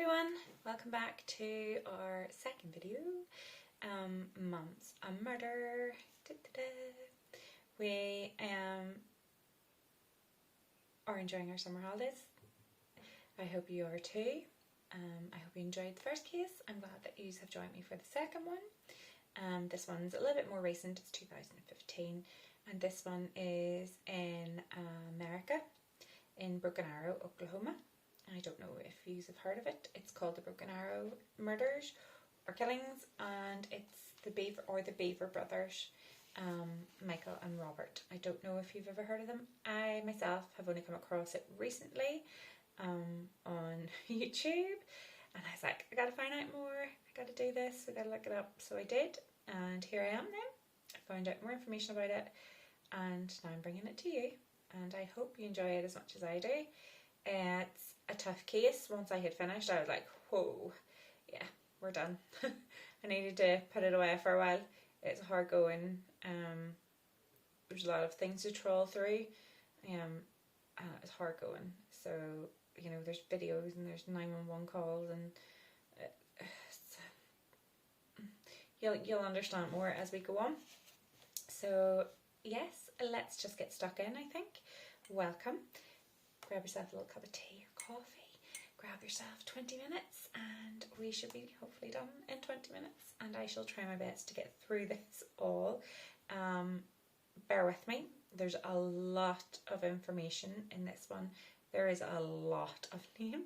everyone, welcome back to our second video, Mums a Murder. We are enjoying our summer holidays. I hope you are too. I hope you enjoyed the first case. I'm glad that you have joined me for the second one. This one's a little bit more recent, it's 2015, and this one is in America, in Broken Arrow, Oklahoma. I don't know if you have heard of it. It's called the Broken Arrow Murders or Killings, and it's the Bever brothers, Michael and Robert. I don't know if you've ever heard of them. I myself have only come across it recently on YouTube, and I was like, I gotta find out more, I gotta do this, I gotta look it up. So I did, and here I am now. I found out more information about it, and now I'm bringing it to you, and I hope you enjoy it as much as I do. It's a tough case. Once I had finished, I was like, whoa, yeah, we're done. I needed to put it away for a while. It's hard going. There's a lot of things to trawl through. It's hard going. So, you know, there's videos and there's 911 calls, and you'll understand more as we go on. So, yes, let's just get stuck in, I think. Welcome. Grab yourself a little cup of tea or coffee, grab yourself 20 minutes, and we should be hopefully done in 20 minutes, and I shall try my best to get through this all. Bear with me, there's a lot of information in this one. There is a lot of names.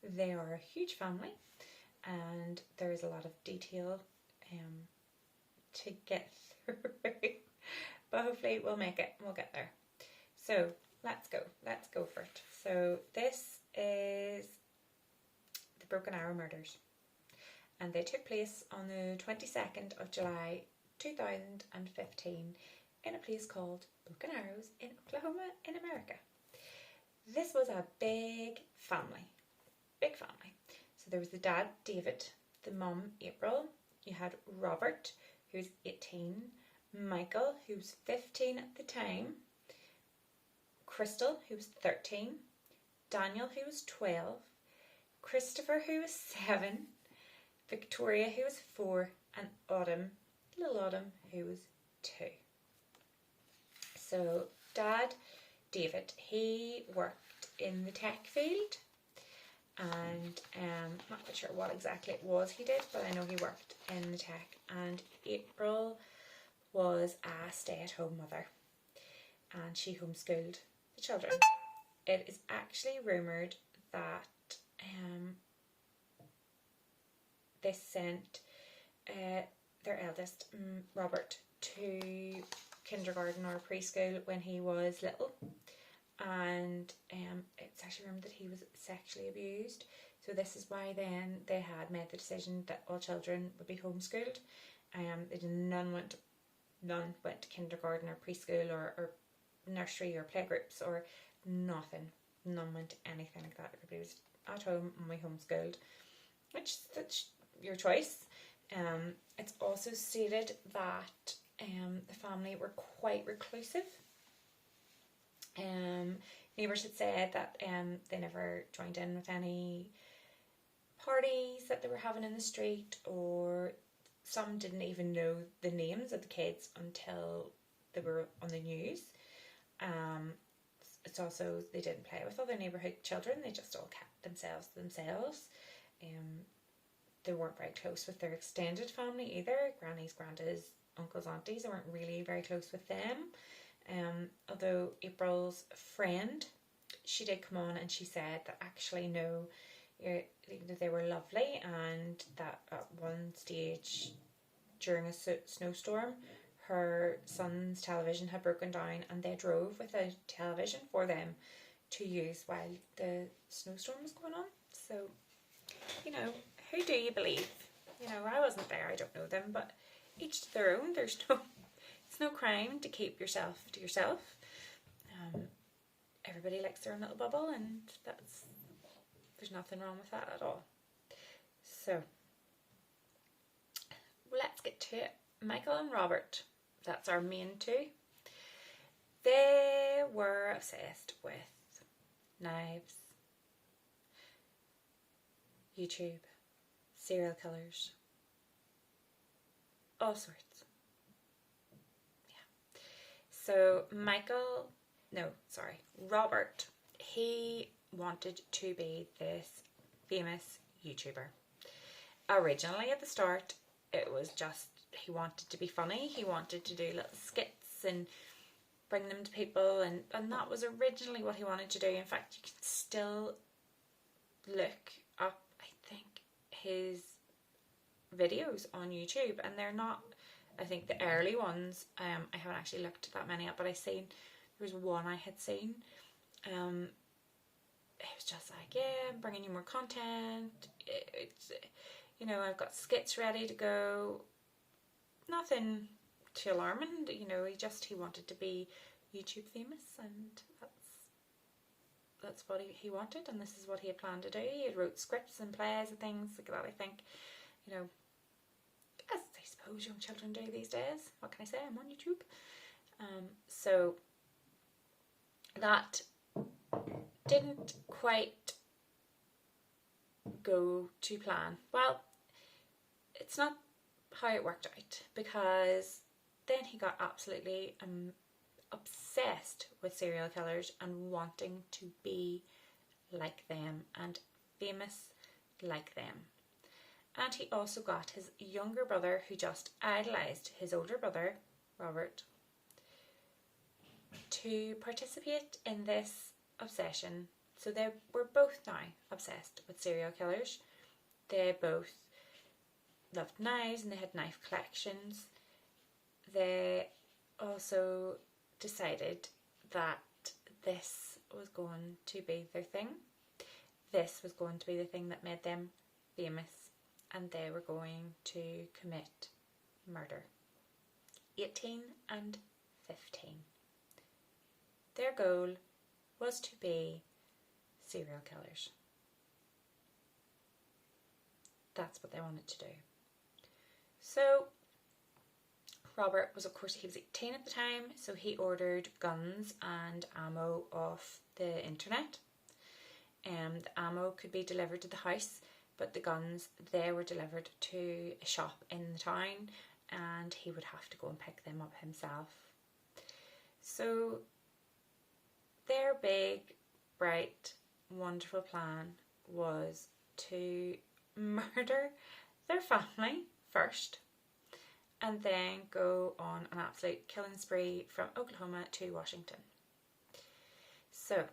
They are a huge family, and there is a lot of detail to get through, but hopefully we'll make it, we'll get there. So let's go for it. So this is the Broken Arrow Murders, and they took place on the 22nd of July 2015 in a place called Broken Arrows in Oklahoma in America. This was a big family. So there was the dad, David, the mum, April, you had Robert, who's 18, Michael, who's 15 at the time, Crystal, who was 13, Daniel, who was 12, Christopher, who was 7, Victoria, who was 4, and Autumn, little Autumn, who was 2. So Dad, David, he worked in the tech field, and I'm not quite sure what exactly it was he did, but I know he worked in the tech, and April was a stay-at-home mother, and she homeschooled the children. It is actually rumoured that they sent their eldest, Robert, to kindergarten or preschool when he was little, and it's actually rumoured that he was sexually abused. So this is why then they had made the decision that all children would be homeschooled. None went to kindergarten or preschool or nursery or playgroups or nothing. None went to anything like that. Everybody was at home and we homeschooled, which that's your choice. It's also stated that the family were quite reclusive. Neighbours had said that they never joined in with any parties that they were having in the street, or some didn't even know the names of the kids until they were on the news. It's also, they didn't play with other neighbourhood children, they just all kept themselves to themselves. They weren't very close with their extended family either. Grannies, grandads, uncles, aunties, they weren't really very close with them. Although April's friend, she did come on and she said that actually no, they were lovely, and that at one stage during a snowstorm, her son's television had broken down and they drove with a television for them to use while the snowstorm was going on. So, you know, who do you believe? You know, I wasn't there, I don't know them, but each to their own. It's no crime to keep yourself to yourself. Everybody likes their own little bubble, and there's nothing wrong with that at all. So, let's get to it. Michael and Robert, that's our main two. They were obsessed with knives, YouTube, serial killers, all sorts. Yeah. So Robert, he wanted to be this famous YouTuber. Originally at the start, it was just he wanted to be funny. He wanted to do little skits and bring them to people, and that was originally what he wanted to do. In fact, you can still look up, I think, his videos on YouTube, and they're not, I think the early ones, I haven't actually looked that many up, but there was one I had seen. It was just like, yeah, I'm bringing you more content. It's, I've got skits ready to go. Nothing too alarming, he wanted to be YouTube famous, and that's what he wanted, and this is what he had planned to do. He wrote scripts and plays and things like that, I think, as I suppose young children do these days. What can I say? I'm on YouTube. So that didn't quite go to plan. Well, it's not how it worked out, because then he got absolutely obsessed with serial killers and wanting to be like them and famous like them. And he also got his younger brother, who just idolised his older brother, Robert, to participate in this obsession. So they were both now obsessed with serial killers. They both loved knives and they had knife collections. They also decided that this was going to be their thing. This was going to be the thing that made them famous, and they were going to commit murder. 18 and 15. Their goal was to be serial killers. That's what they wanted to do. So Robert was, of course, he was 18 at the time, so he ordered guns and ammo off the internet. The ammo could be delivered to the house, but the guns, they were delivered to a shop in the town, and he would have to go and pick them up himself. So their big, bright, wonderful plan was to murder their family first, and then go on an absolute killing spree from Oklahoma to Washington. So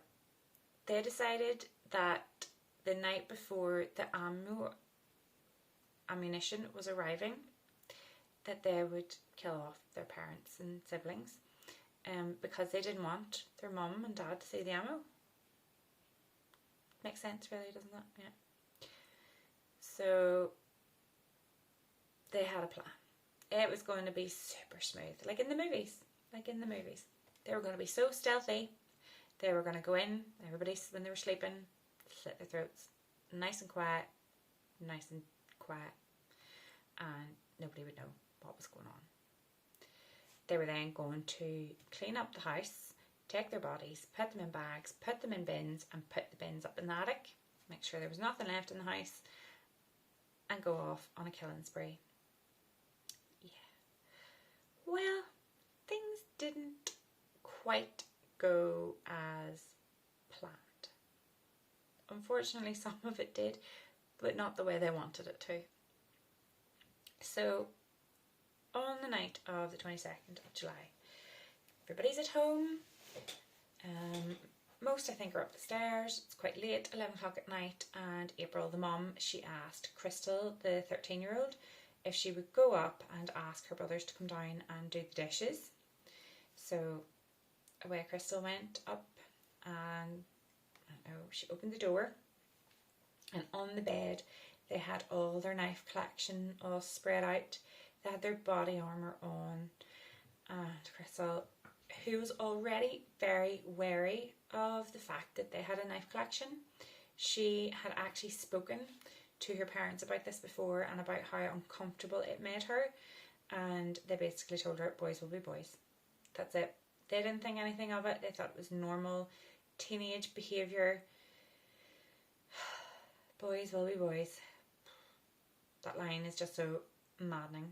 they decided that the night before the ammunition was arriving, that they would kill off their parents and siblings, because they didn't want their mum and dad to see the ammo. Makes sense, really, doesn't it? Yeah. So they had a plan. It was going to be super smooth, like in the movies. They were going to be so stealthy. They were going to go in, everybody, when they were sleeping, slit their throats, nice and quiet, and nobody would know what was going on. They were then going to clean up the house, take their bodies, put them in bags, put them in bins, and put the bins up in the attic, make sure there was nothing left in the house, and go off on a killing spree. Yeah. Well, things didn't quite go as planned. Unfortunately, some of it did, but not the way they wanted it to. So, on the night of the 22nd of July, everybody's at home. Most, I think, are up the stairs. It's quite late, 11 o'clock at night, and April, the mum, she asked Crystal, the 13-year-old, if she would go up and ask her brothers to come down and do the dishes. So away Crystal went up, and she opened the door, and on the bed they had all their knife collection all spread out. They had their body armour on, and Crystal, who was already very wary of the fact that they had a knife collection, she had actually spoken to her parents about this before and about how uncomfortable it made her, and they basically told her boys will be boys. That's it. They didn't think anything of it. They thought it was normal teenage behaviour. Boys will be boys. That line is just so maddening.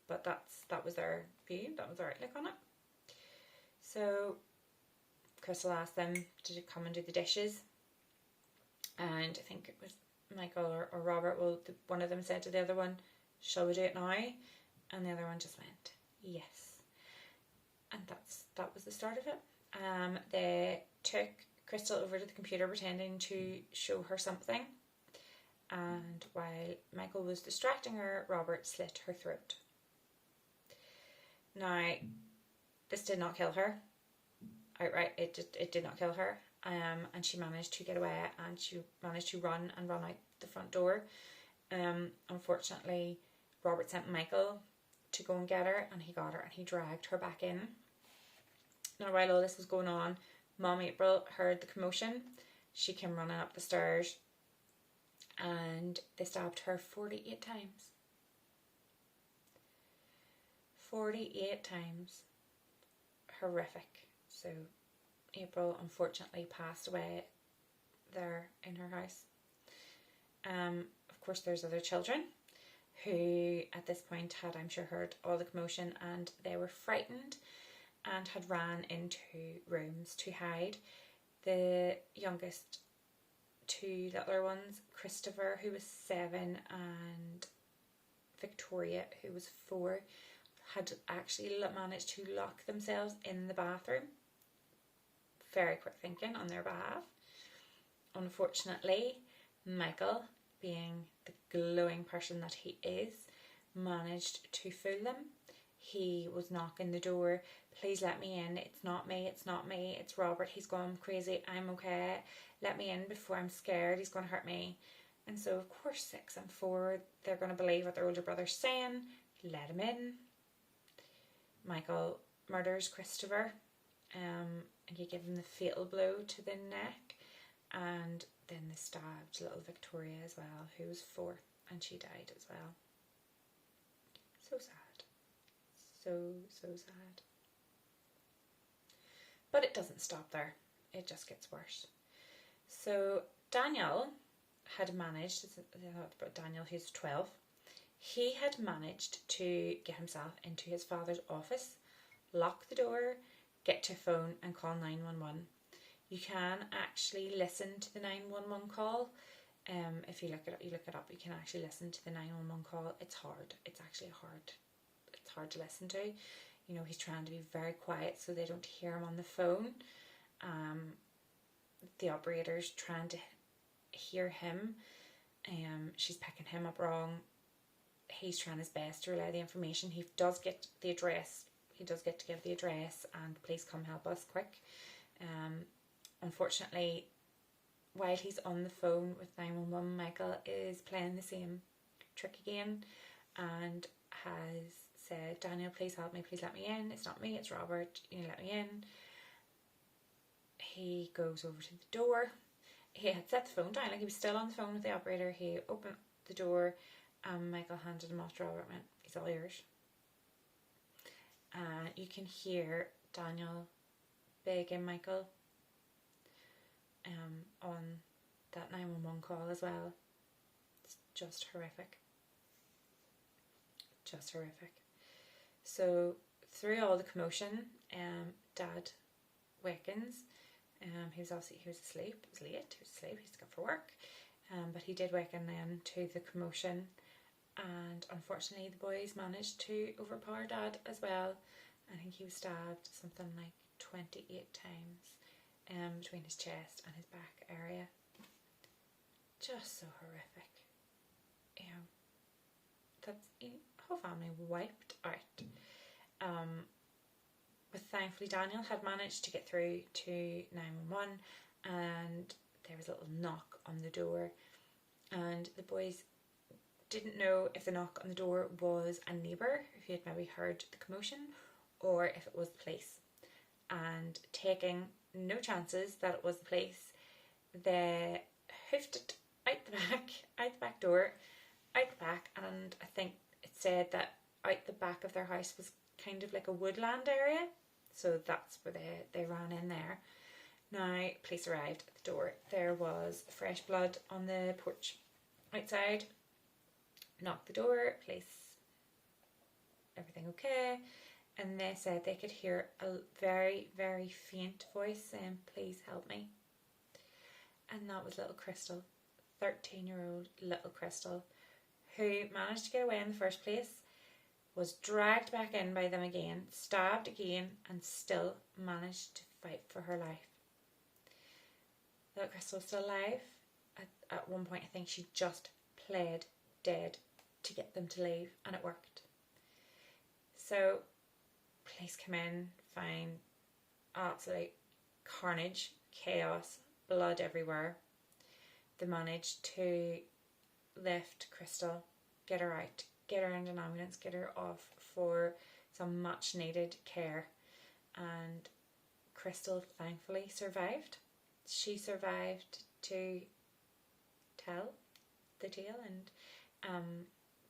But that was their view, that was their outlook on it. So Crystal asked them to come and do the dishes. And I think it was Michael or Robert, one of them said to the other one, shall we do it now? And the other one just went, yes. And that was the start of it. They took Crystal over to the computer pretending to show her something. And while Michael was distracting her, Robert slit her throat. Now, this did not kill her. Outright, it did not kill her. And she managed to get away, and she managed to run out the front door. Unfortunately, Robert sent Michael to go and get her, and he got her and he dragged her back in. Now, while all this was going on, Mom April heard the commotion. She came running up the stairs, and they stabbed her 48 times. 48 times. Horrific. So April unfortunately passed away there in her house. Of course, there's other children who at this point had, I'm sure, heard all the commotion, and they were frightened and had ran into rooms to hide. The youngest two little ones, Christopher, who was 7, and Victoria, who was 4, had actually managed to lock themselves in the bathroom. Very quick thinking on their behalf. Unfortunately, Michael, being the glowing person that he is, managed to fool them. He was knocking the door. Please let me in. It's not me. It's not me. It's Robert. He's gone crazy. I'm okay. Let me in before I'm scared. He's going to hurt me. And so, of course, 6 and 4, they're going to believe what their older brother's saying. Let him in. Michael murders Christopher, and you give him the fatal blow to the neck, and then they stabbed little Victoria as well, who was 4, and she died as well. So sad. So sad. But it doesn't stop there. It just gets worse. So Daniel had managed, Daniel, who's 12, he had managed to get himself into his father's office, lock the door, get to a phone and call 911. You can actually listen to the 911 call. If you look it up, you can actually listen to the 911 call. It's hard. It's actually hard. It's hard to listen to. You know, he's trying to be very quiet so they don't hear him on the phone. The operator's trying to hear him. She's picking him up wrong. He's trying his best to relay the information. He does get the address. He does get to give the address and please come help us quick. Unfortunately, while he's on the phone with 911, Michael is playing the same trick again and has said, Daniel, please help me, please let me in. It's not me, it's Robert. You let me in. He goes over to the door. He had set the phone down, like he was still on the phone with the operator. He opened the door and Michael handed him off to Robert and went, he's all yours. You can hear Daniel begging Michael on that 911 call as well. It's just horrific. Just horrific. So through all the commotion, Dad wakens. He was asleep. It was late. He was asleep. He had to go for work. But he did waken then to the commotion. And unfortunately, the boys managed to overpower Dad as well. I think he was stabbed something like 28 times between his chest and his back area. Just so horrific. That's the whole family wiped out. But thankfully Daniel had managed to get through to 911 and there was a little knock on the door and the boys didn't know if the knock on the door was a neighbour who had maybe heard the commotion or if it was the police. And taking no chances that it was the police, they hoofed it out the back door, out the back, and I think it said that out the back of their house was kind of like a woodland area, so that's where they ran in there. Now, police arrived at the door. There was fresh blood on the porch outside. Knocked the door, police, everything okay? And they said they could hear a very, very faint voice saying, "Please help me." And that was little Crystal, 13-year-old little Crystal, who managed to get away in the first place, was dragged back in by them again, stabbed again, and still managed to fight for her life. Little Crystal was still alive. At one point, I think she just played dead to get them to leave, and it worked. So police come in, find absolute carnage, chaos, blood everywhere. They managed to lift Crystal, get her out, get her into an ambulance, get her off for some much needed care, and Crystal thankfully survived. She survived to tell the tale and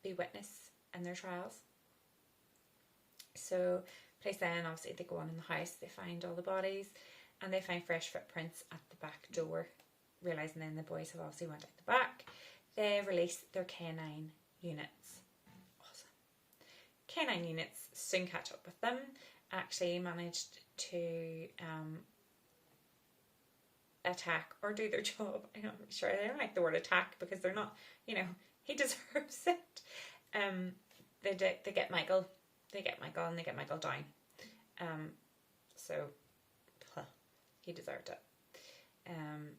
be witness in their trials. So police then, obviously, they go on in the house, they find all the bodies, and they find fresh footprints at the back door. Realising then the boys have obviously went out the back, they release their K9 units. Awesome. K9 units soon catch up with them, actually managed to attack or do their job. I'm not sure, they don't like the word attack because they're not, he deserves it. They get Michael and they get Michael down. So he deserved it. And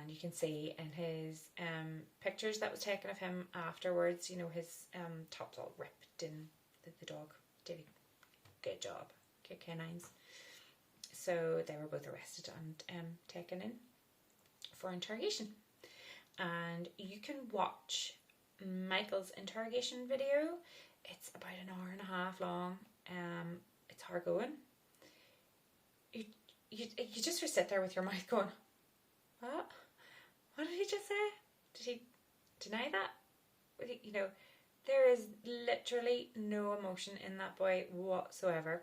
you can see in his pictures that was taken of him afterwards, his top's all ripped and the dog did a good job. Good canines. So they were both arrested and taken in for interrogation. And you can watch Michael's interrogation video. It's about an hour and a half long. It's hard going. You just sort of sit there with your mouth going, what? What did he just say? Did he deny that? There is literally no emotion in that boy whatsoever.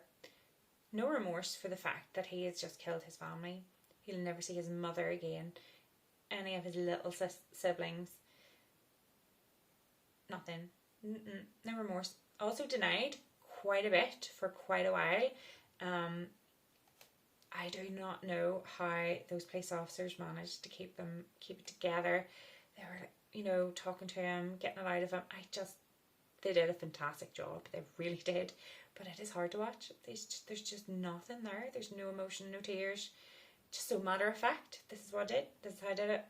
No remorse for the fact that he has just killed his family. He'll never see his mother again. Any of his little siblings. Nothing. No remorse. Also denied quite a bit for quite a while. I do not know how those police officers managed to keep it together. They were, talking to him, getting it out of him. They did a fantastic job. They really did. But it is hard to watch. There's just nothing there. There's no emotion, no tears. Just so matter of fact. This is what I did. This is how I did it.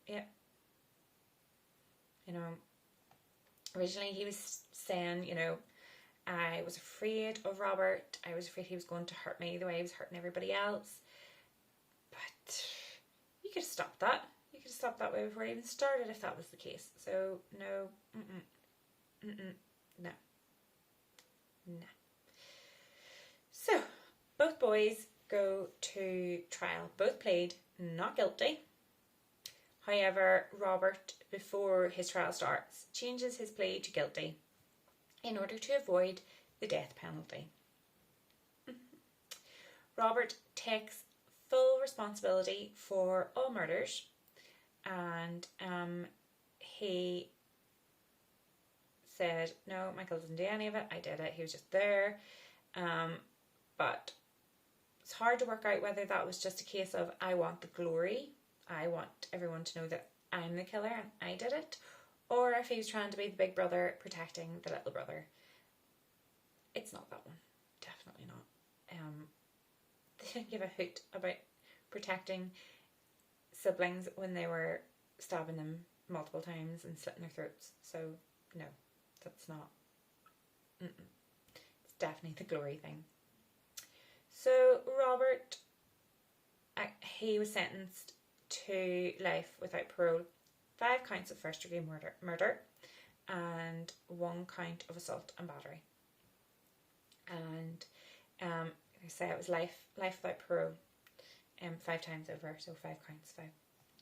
Yeah. Originally he was saying, I was afraid of Robert. I was afraid he was going to hurt me the way he was hurting everybody else. But you could have stopped that. You could have stopped that way before it even started if that was the case. So, no. No. So, both boys go to trial. Both plead not guilty. However, Robert, before his trial starts, changes his plea to guilty in order to avoid the death penalty. Robert takes full responsibility for all murders, and he said, no, Michael didn't do any of it, I did it, he was just there. But it's hard to work out whether that was just a case of, I want the glory, I want everyone to know that I'm the killer and I did it, or if he was trying to be the big brother protecting the little brother. It's not that one. Definitely not. They didn't give a hoot about protecting siblings when they were stabbing them multiple times and slitting their throats. So, no, that's not. It's definitely the glory thing. So, Robert, he was sentenced to life without parole. 5 counts of first-degree murder and 1 count of assault and battery. And I say it was life without parole, 5 times over, so 5 counts, 5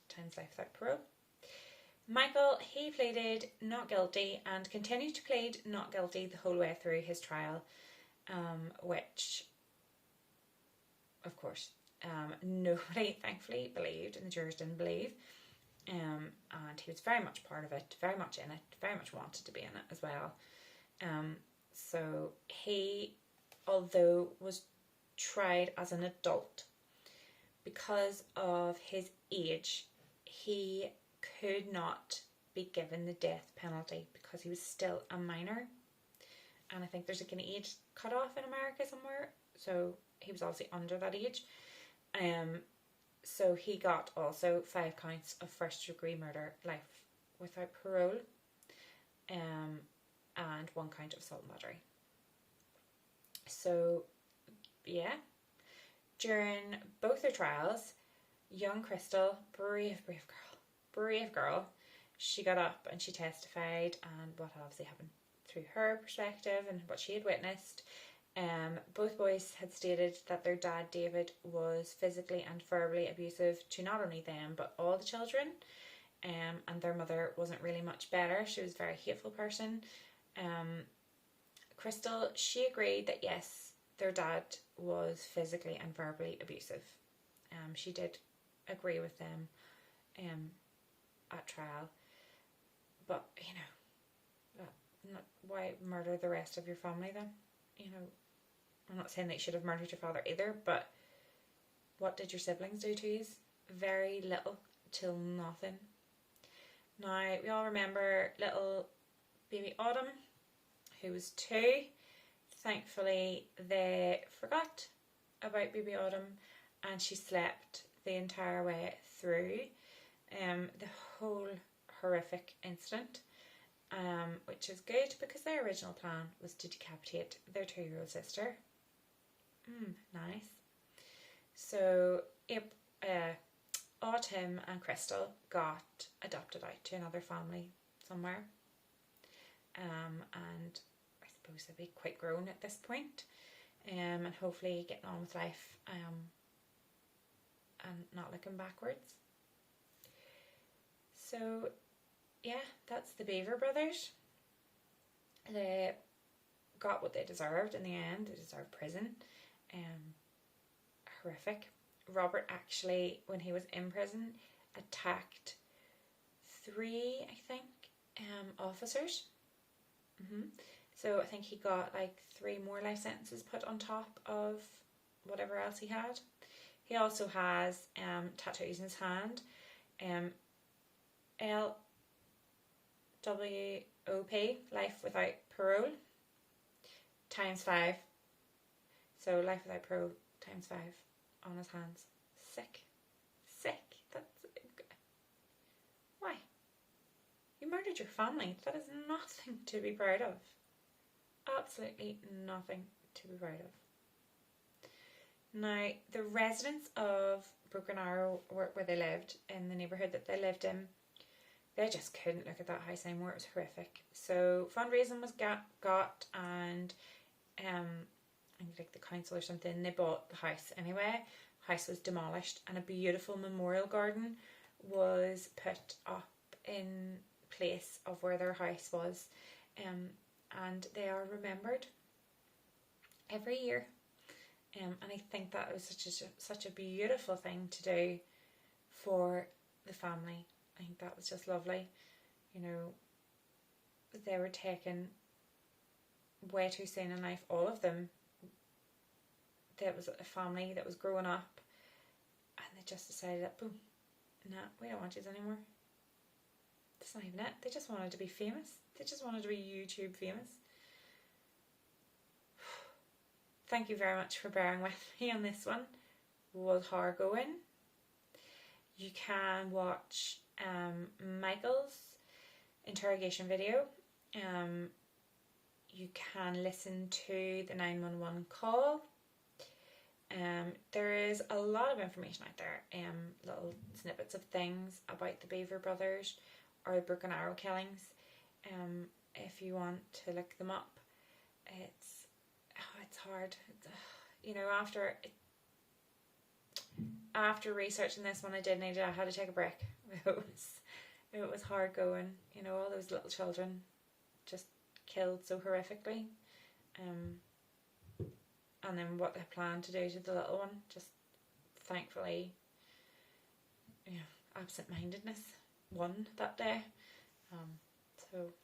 times life without parole. Michael, he pleaded not guilty and continued to plead not guilty the whole way through his trial, which, of course, Nobody, thankfully, believed, and the jurors didn't believe. And he was very much part of it, very much in it, very much wanted to be in it as well. So he, although was tried as an adult, because of his age, he could not be given the death penalty because he was still a minor. And I think there's like an age cut off in America somewhere, so he was obviously under that age. So he got also 5 counts of first degree murder, life without parole, and 1 count of assault and battery. So, yeah. During both their trials, young Crystal, brave girl, she got up and she testified, and what obviously happened through her perspective and what she had witnessed. Both boys had stated that their dad David was physically and verbally abusive to not only them but all the children, and their mother wasn't really much better. She was a very hateful person. Crystal, she agreed that yes, their dad was physically and verbally abusive. She did agree with them at trial, but why murder the rest of your family then? I'm not saying that you should have murdered your father either, but what did your siblings do to you? Very little till nothing. Now, we all remember little baby Autumn, who was 2. Thankfully, they forgot about baby Autumn, and she slept the entire way through the whole horrific incident. Which is good because their original plan was to decapitate their 2-year-old sister. Nice. So Autumn and Crystal got adopted out to another family somewhere. And I suppose they'd be quite grown at this point. And hopefully getting on with life and not looking backwards. So yeah, that's the Bever brothers. They got what they deserved in the end. They deserved prison. Horrific. Robert actually, when he was in prison, attacked 3, I think, officers. So I think he got like 3 more life sentences put on top of whatever else he had. He also has tattoos in his hand. LWOP, life without parole, ×5. So life without parole ×5 on his hands. Sick. That's why? You murdered your family. That is nothing to be proud of. Absolutely nothing to be proud of. Now, the residents of Broken Arrow, where they lived, in the neighbourhood that they lived in, they just couldn't look at that house anymore. It was horrific. So fundraising was got, and I think like the council or something, they bought the house anyway. The house was demolished, and a beautiful memorial garden was put up in place of where their house was, and they are remembered every year. And I think that was such a beautiful thing to do for the family. I think that was just lovely. They were taken way too soon in life, all of them. There was a family that was growing up, and they just decided that, boom, nah, we don't want you anymore. That's not even it. They just wanted to be famous. They just wanted to be YouTube famous. Thank you very much for bearing with me on this one. It was hard going. You can watch Michael's interrogation video. You can listen to the 911 call. There is a lot of information out there, little snippets of things about the Bever brothers or the Broken Arrow killings. If you want to look them up, it's hard. After researching this one, I had to take a break. It was hard going. All those little children just killed so horrifically. And then what they planned to do to the little one, just thankfully, absent-mindedness won that day. So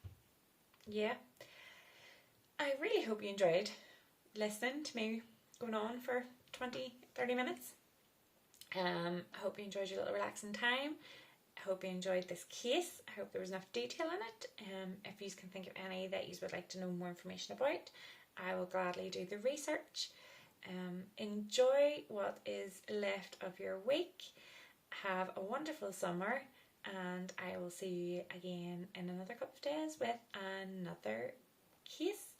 yeah, I really hope you enjoyed listening to me going on for 20-30 minutes. I hope you enjoyed your little relaxing time. I hope you enjoyed this case. I hope there was enough detail in it. If you can think of any that you would like to know more information about, I will gladly do the research. Enjoy what is left of your week. Have a wonderful summer, and I will see you again in another couple of days with another case,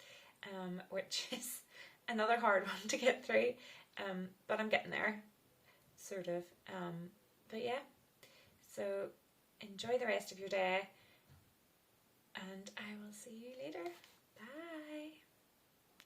which is another hard one to get through, but I'm getting there, sort of. But yeah, so enjoy the rest of your day, and I will see you later. Bye.